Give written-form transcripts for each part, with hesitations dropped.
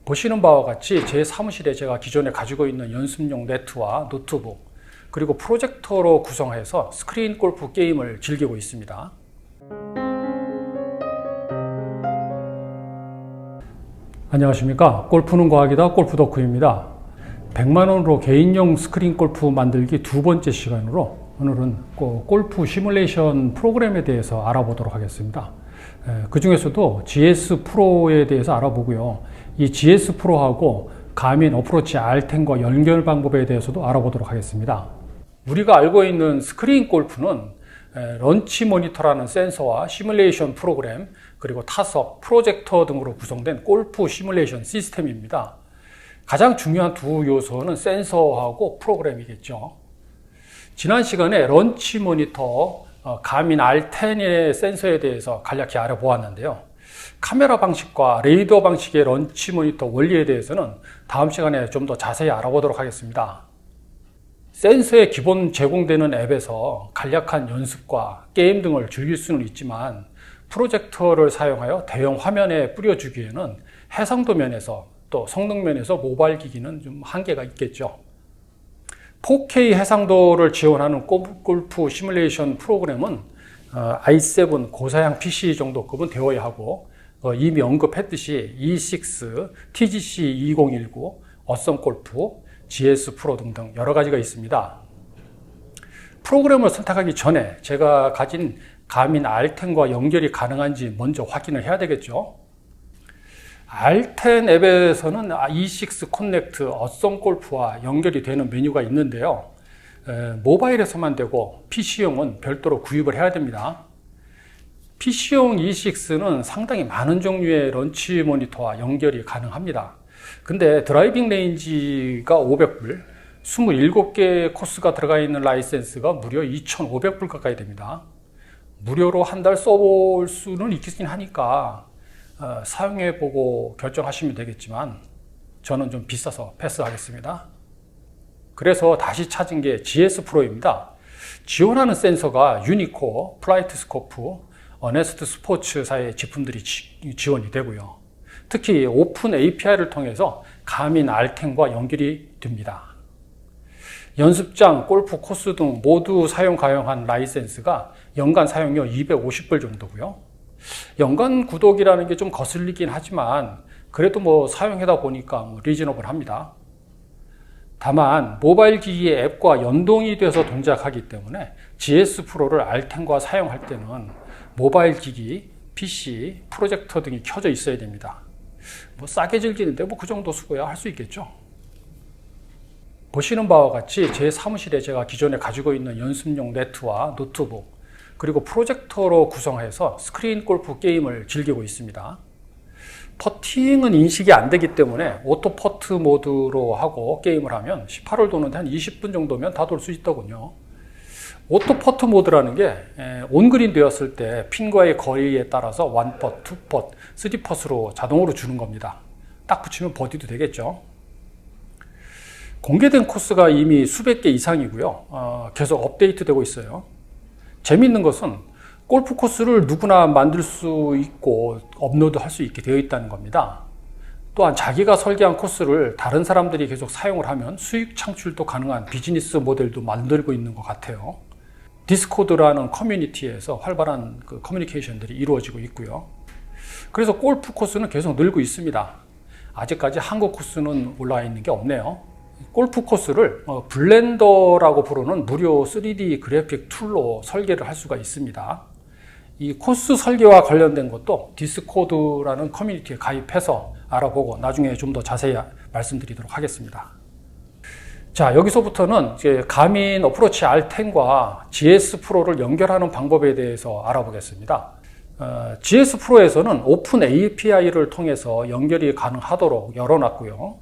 보시는 바와 같이 제 사무실에 제가 기존에 가지고 있는 연습용 네트와 노트북 그리고 프로젝터로 구성해서 스크린 골프 게임을 즐기고 있습니다. 안녕하십니까. 골프는 과학이다. 골프덕후입니다. 100만원으로 개인용 스크린 골프 만들기 두 번째 시간으로 오늘은 골프 시뮬레이션 프로그램에 대해서 알아보도록 하겠습니다. 그 중에서도 GS 프로에 대해서 알아보고요. 이 GS 프로하고 가민 어프로치 R10과 연결 방법에 대해서도 알아보도록 하겠습니다. 우리가 알고 있는 스크린 골프는 런치 모니터라는 센서와 시뮬레이션 프로그램, 그리고 타석, 프로젝터 등으로 구성된 골프 시뮬레이션 시스템입니다. 가장 중요한 두 요소는 센서하고 프로그램이겠죠. 지난 시간에 런치 모니터, 가민 R10의 센서에 대해서 간략히 알아보았는데요. 카메라 방식과 레이더 방식의 런치 모니터 원리에 대해서는 다음 시간에 좀 더 자세히 알아보도록 하겠습니다. 센서에 기본 제공되는 앱에서 간략한 연습과 게임 등을 즐길 수는 있지만 프로젝터를 사용하여 대형 화면에 뿌려주기에는 해상도 면에서 또 성능 면에서 모바일 기기는 좀 한계가 있겠죠. 4K 해상도를 지원하는 골프 시뮬레이션 프로그램은 i7 고사양 PC 정도급은 되어야 하고 이미 언급했듯이 E6, TGC 2019, 어썸 골프, GS 프로 등등 여러 가지가 있습니다. 프로그램을 선택하기 전에 제가 가진 가민 R10과 연결이 가능한지 먼저 확인을 해야 되겠죠. R10 앱에서는 E6 커넥트, 어썸 골프와 연결이 되는 메뉴가 있는데요. 모바일에서만 되고 PC용은 별도로 구입을 해야 됩니다. PC용 E6는 상당히 많은 종류의 런치 모니터와 연결이 가능합니다. 근데 드라이빙 레인지가 500불, 27개 코스가 들어가 있는 라이센스가 무려 2,500불 가까이 됩니다. 무료로 한 달 써볼 수는 있긴 하니까 사용해보고 결정하시면 되겠지만 저는 좀 비싸서 패스하겠습니다. 그래서 다시 찾은 게 GS 프로입니다. 지원하는 센서가 유니코, 플라이트 스코프, 어네스트 스포츠사의 제품들이 지원이 되고요. 특히 오픈 API를 통해서 가민 R10과 연결이 됩니다. 연습장, 골프 코스 등 모두 사용 가능한 라이센스가 연간 사용료 250불 정도고요. 연간 구독이라는 게 좀 거슬리긴 하지만 그래도 사용하다 보니까 리즈너블 합니다. 다만 모바일 기기의 앱과 연동이 돼서 동작하기 때문에 GS 프로를 R10과 사용할 때는 모바일 기기, PC, 프로젝터 등이 켜져 있어야 됩니다. 싸게 즐기는데 그 정도 수고야 할 수 있겠죠. 보시는 바와 같이 제 사무실에 제가 기존에 가지고 있는 연습용 네트와 노트북 그리고 프로젝터로 구성해서 스크린 골프 게임을 즐기고 있습니다. 퍼팅은 인식이 안 되기 때문에 오토 퍼트 모드로 하고 게임을 하면 18홀 도는데 한 20분 정도면 다 돌 수 있더군요. 오토 퍼트 모드라는 게 온그린 되었을 때 핀과의 거리에 따라서 1퍼트, 2퍼트, 3퍼트로 자동으로 주는 겁니다. 딱 붙이면 버디도 되겠죠. 공개된 코스가 이미 수백 개 이상이고요. 계속 업데이트 되고 있어요. 재미있는 것은 골프 코스를 누구나 만들 수 있고 업로드 할 수 있게 되어 있다는 겁니다. 또한 자기가 설계한 코스를 다른 사람들이 계속 사용을 하면 수익 창출도 가능한 비즈니스 모델도 만들고 있는 것 같아요. 디스코드라는 커뮤니티에서 활발한 커뮤니케이션들이 이루어지고 있고요. 그래서 골프 코스는 계속 늘고 있습니다. 아직까지 한국 코스는 올라와 있는 게 없네요. 골프 코스를 블렌더라고 부르는 무료 3D 그래픽 툴로 설계를 할 수가 있습니다. 이 코스 설계와 관련된 것도 디스코드라는 커뮤니티에 가입해서 알아보고 나중에 좀 더 자세히 말씀드리도록 하겠습니다. 자, 여기서부터는 이제 가민 어프로치 R10과 GS 프로를 연결하는 방법에 대해서 알아보겠습니다. GS 프로에서는 오픈 API를 통해서 연결이 가능하도록 열어놨고요.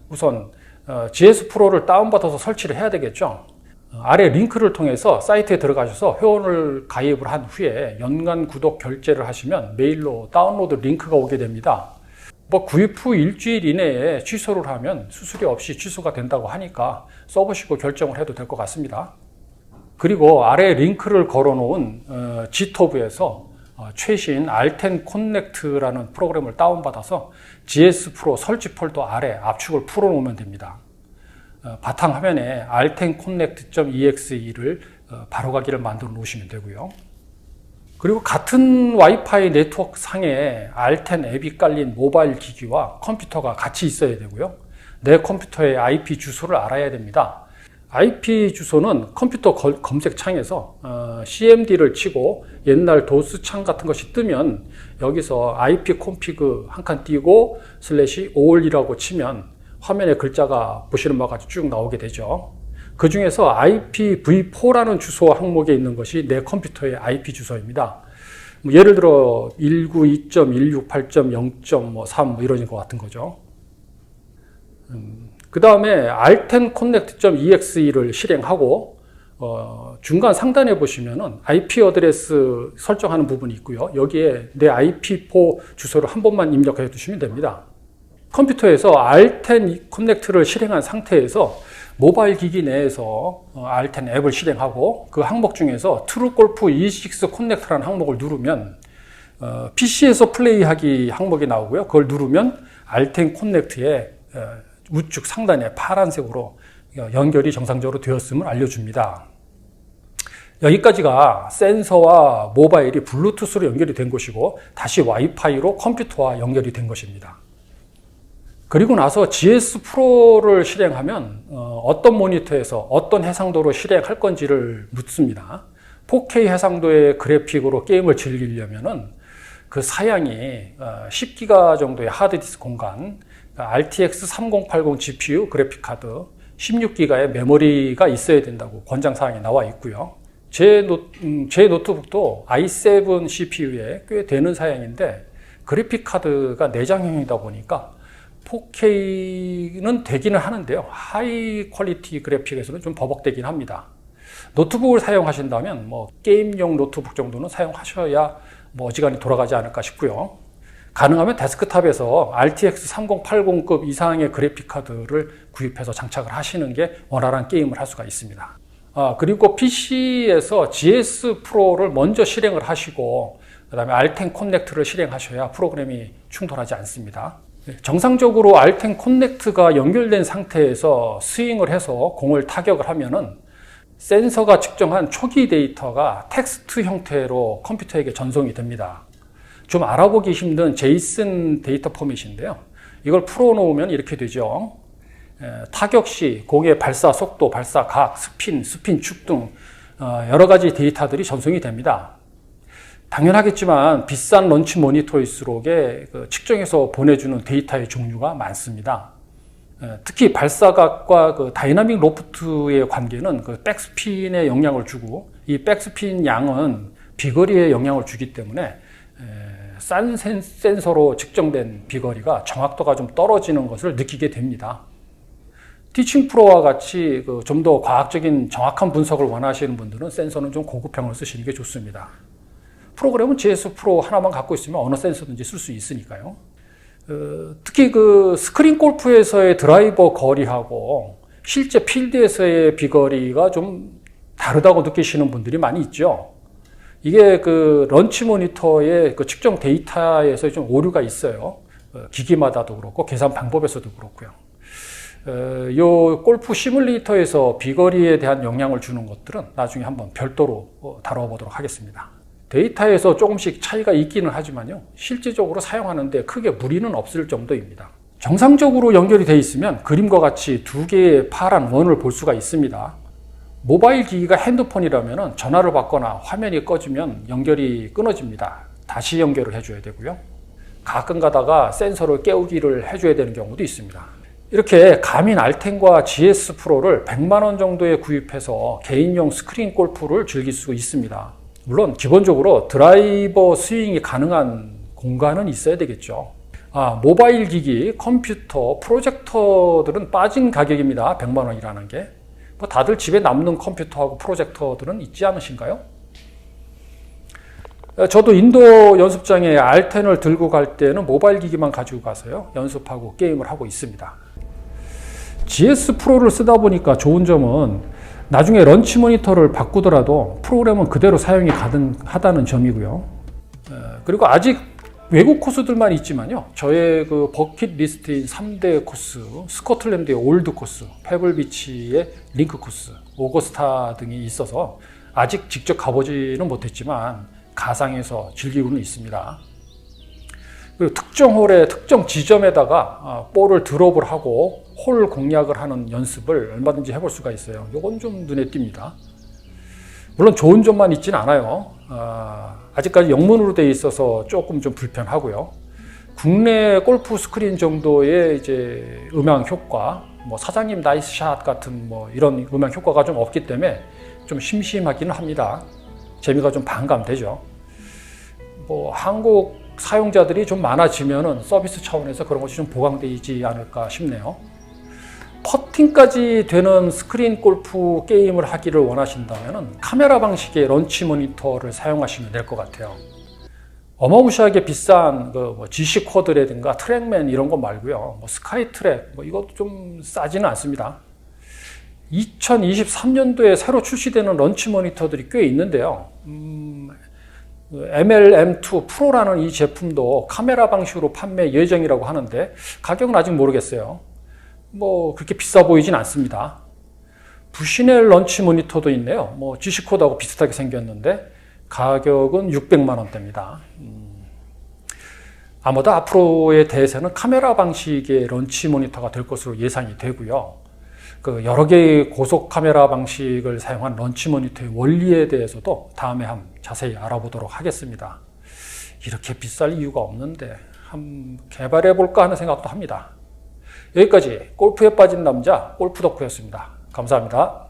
우선 GS 프로를 다운받아서 설치를 해야 되겠죠. 아래 링크를 통해서 사이트에 들어가셔서 회원을 가입을 한 후에 연간 구독 결제를 하시면 메일로 다운로드 링크가 오게 됩니다. 구입 후 일주일 이내에 취소를 하면 수수료 없이 취소가 된다고 하니까 써보시고 결정을 해도 될 것 같습니다. 그리고 아래 링크를 걸어 놓은 지터브에서 최신 R10 Connect라는 프로그램을 다운받아서 GS 프로 설치 폴더 아래 압축을 풀어놓으면 됩니다. 바탕화면에 R10 Connect.exe를 바로가기를 만들어 놓으시면 되고요. 그리고 같은 와이파이 네트워크 상에 R10 앱이 깔린 모바일 기기와 컴퓨터가 같이 있어야 되고요. 내 컴퓨터의 IP 주소를 알아야 됩니다. IP 주소는 컴퓨터 검색창에서 CMD를 치고 옛날 도스 창 같은 것이 뜨면 여기서 IP config 한 칸 띄고 /all이라고 치면 화면에 글자가 보시는 바와 같이 쭉 나오게 되죠. 그 중에서 IPv4라는 주소 항목에 있는 것이 내 컴퓨터의 IP 주소입니다. 예를 들어 192.168.0.3 이런 것 같은 거죠. 그 다음에 R10 Connect.exe를 실행하고 중간 상단에 보시면은 IP 어드레스 설정하는 부분이 있고요. 여기에 내 IP4 주소를 한 번만 입력해 두시면 됩니다. 컴퓨터에서 R10 Connect를 실행한 상태에서 모바일 기기 내에서 R10 앱을 실행하고 그 항목 중에서 트루골프 E6 Connect라는 항목을 누르면 PC에서 플레이하기 항목이 나오고요. 그걸 누르면 R10 Connect의 우측 상단에 파란색으로 연결이 정상적으로 되었음을 알려줍니다. 여기까지가 센서와 모바일이 블루투스로 연결이 된 것이고 다시 와이파이로 컴퓨터와 연결이 된 것입니다. 그리고 나서 GS 프로를 실행하면 어떤 모니터에서 어떤 해상도로 실행할 건지를 묻습니다. 4K 해상도의 그래픽으로 게임을 즐기려면 그 사양이 10기가 정도의 하드디스크 공간, RTX 3080 GPU 그래픽카드, 16기가의 메모리가 있어야 된다고 권장사항이 나와 있고요. 제 노트북도 i7 CPU에 꽤 되는 사양인데 그래픽카드가 내장형이다 보니까 4K는 되기는 하는데요. 하이 퀄리티 그래픽에서는 좀 버벅대긴 합니다. 노트북을 사용하신다면 게임용 노트북 정도는 사용하셔야 어지간히 돌아가지 않을까 싶고요. 가능하면 데스크탑에서 RTX 3080급 이상의 그래픽카드를 구입해서 장착을 하시는 게 원활한 게임을 할 수가 있습니다. 그리고 PC에서 GS 프로를 먼저 실행을 하시고 그 다음에 R10 Connect를 실행하셔야 프로그램이 충돌하지 않습니다. 정상적으로 R10 Connect가 연결된 상태에서 스윙을 해서 공을 타격을 하면은 센서가 측정한 초기 데이터가 텍스트 형태로 컴퓨터에게 전송이 됩니다. 좀 알아보기 힘든 제이슨 데이터 포맷인데요. 이걸 풀어놓으면 이렇게 되죠. 타격 시 공의 발사 속도, 발사 각, 스핀 축 등 여러 가지 데이터들이 전송이 됩니다. 당연하겠지만 비싼 런치 모니터일수록 측정해서 보내주는 데이터의 종류가 많습니다. 특히 발사각과 그 다이나믹 로프트의 관계는 그 백스핀에 영향을 주고 이 백스핀 양은 비거리에 영향을 주기 때문에 싼 센서로 측정된 비거리가 정확도가 좀 떨어지는 것을 느끼게 됩니다. 티칭 프로와 같이 좀 더 과학적인 정확한 분석을 원하시는 분들은 센서는 좀 고급형을 쓰시는 게 좋습니다. 프로그램은 GS 프로 하나만 갖고 있으면 어느 센서든지 쓸 수 있으니까요. 특히 그 스크린 골프에서의 드라이버 거리하고 실제 필드에서의 비거리가 좀 다르다고 느끼시는 분들이 많이 있죠. 이게 그 런치 모니터의 그 측정 데이터에서 좀 오류가 있어요. 기기마다도 그렇고 계산 방법에서도 그렇고요. 요 골프 시뮬레이터에서 비거리에 대한 영향을 주는 것들은 나중에 한번 별도로 다뤄보도록 하겠습니다. 데이터에서 조금씩 차이가 있기는 하지만요, 실질적으로 사용하는데 크게 무리는 없을 정도입니다. 정상적으로 연결이 되어 있으면 그림과 같이 두 개의 파란 원을 볼 수가 있습니다. 모바일 기기가 핸드폰이라면 전화를 받거나 화면이 꺼지면 연결이 끊어집니다. 다시 연결을 해줘야 되고요. 가끔 가다가 센서를 깨우기를 해줘야 되는 경우도 있습니다. 이렇게 가민 R10과 GS 프로를 100만 원 정도에 구입해서 개인용 스크린 골프를 즐길 수 있습니다. 물론 기본적으로 드라이버 스윙이 가능한 공간은 있어야 되겠죠. 모바일 기기, 컴퓨터, 프로젝터들은 빠진 가격입니다. 100만 원이라는 게. 다들 집에 남는 컴퓨터하고 프로젝터들은 있지 않으신가요? 저도 인도 연습장에 R10을 들고 갈 때는 모바일 기기만 가지고 가서요, 연습하고 게임을 하고 있습니다. GS 프로를 쓰다 보니까 좋은 점은 나중에 런치 모니터를 바꾸더라도 프로그램은 그대로 사용이 가능하다는 점이고요. 그리고 아직 외국 코스들만 있지만요. 저의 그 버킷리스트인 3대 코스, 스코틀랜드의 올드 코스, 페블비치의 링크 코스, 오거스타 등이 있어서 아직 직접 가보지는 못했지만 가상에서 즐기고는 있습니다. 그리고 특정 홀의 특정 지점에다가 볼을 드롭을 하고 홀 공략을 하는 연습을 얼마든지 해볼 수가 있어요. 이건 좀 눈에 띕니다. 물론 좋은 점만 있지는 않아요. 아직까지 영문으로 되어 있어서 조금 좀 불편하고요. 국내 골프 스크린 정도의 이제 음향 효과, 뭐 사장님 나이스 샷 같은 뭐 이런 음향 효과가 좀 없기 때문에 좀 심심하기는 합니다. 재미가 좀 반감되죠. 뭐 한국 사용자들이 좀 많아지면은 서비스 차원에서 그런 것이 좀 보강되지 않을까 싶네요. 퍼팅까지 되는 스크린 골프 게임을 하기를 원하신다면 카메라 방식의 런치 모니터를 사용하시면 될 것 같아요. 어마무시하게 비싼 그 GC 쿼드라든가 트랙맨 이런 거 말고요. 뭐 스카이 트랙 이것도 좀 싸지는 않습니다. 2023년도에 새로 출시되는 런치 모니터들이 꽤 있는데요. MLM2 프로라는 이 제품도 카메라 방식으로 판매 예정이라고 하는데 가격은 아직 모르겠어요. 뭐 그렇게 비싸 보이진 않습니다. 부시넬 런치 모니터도 있네요. 뭐 GC 코드하고 비슷하게 생겼는데 가격은 600만 원대입니다. 아마도 앞으로의 대세는 카메라 방식의 런치 모니터가 될 것으로 예상이 되고요. 그 여러 개의 고속 카메라 방식을 사용한 런치 모니터의 원리에 대해서도 다음에 한번 자세히 알아보도록 하겠습니다. 이렇게 비쌀 이유가 없는데 한번 개발해 볼까 하는 생각도 합니다. 여기까지 골프에 빠진 남자 골프 덕후였습니다. 감사합니다.